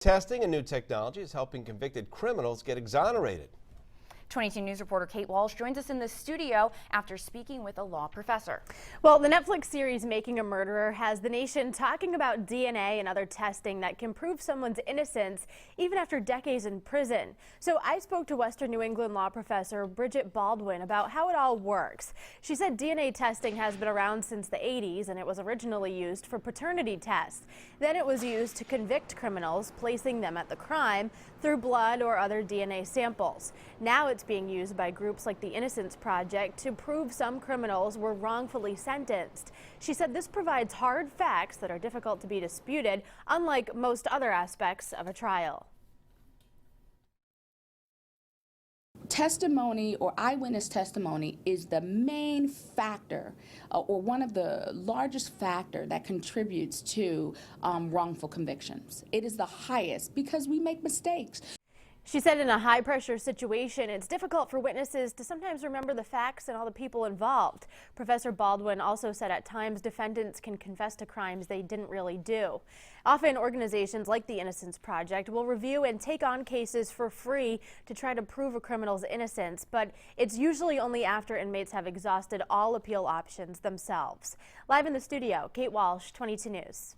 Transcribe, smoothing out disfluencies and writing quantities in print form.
Testing and new technology is helping convicted criminals get exonerated. 22 News reporter Kate Walsh joins us in the studio after speaking with a law professor. Well, the Netflix series Making a Murderer has the nation talking about DNA and other testing that can prove someone's innocence even after decades in prison. So I spoke to Western New England law professor Bridget Baldwin about how it all works. She said DNA testing has been around since the 80s, and it was originally used for paternity tests. Then it was used to convict criminals, placing them at the crime through blood or other DNA samples. Now it's being used by groups like the Innocence Project to prove some criminals were wrongfully sentenced. She said this provides hard facts that are difficult to be disputed, unlike most other aspects of a trial. Testimony or eyewitness testimony is the main factor or one of the largest factor that contributes to wrongful convictions. It is the highest because we make mistakes. She said in a high-pressure situation, it's difficult for witnesses to sometimes remember the facts and all the people involved. Professor Baldwin also said at times defendants can confess to crimes they didn't really do. Often organizations like the Innocence Project will review and take on cases for free to try to prove a criminal's innocence, but it's usually only after inmates have exhausted all appeal options themselves. Live in the studio, Kate Walsh, 22 News.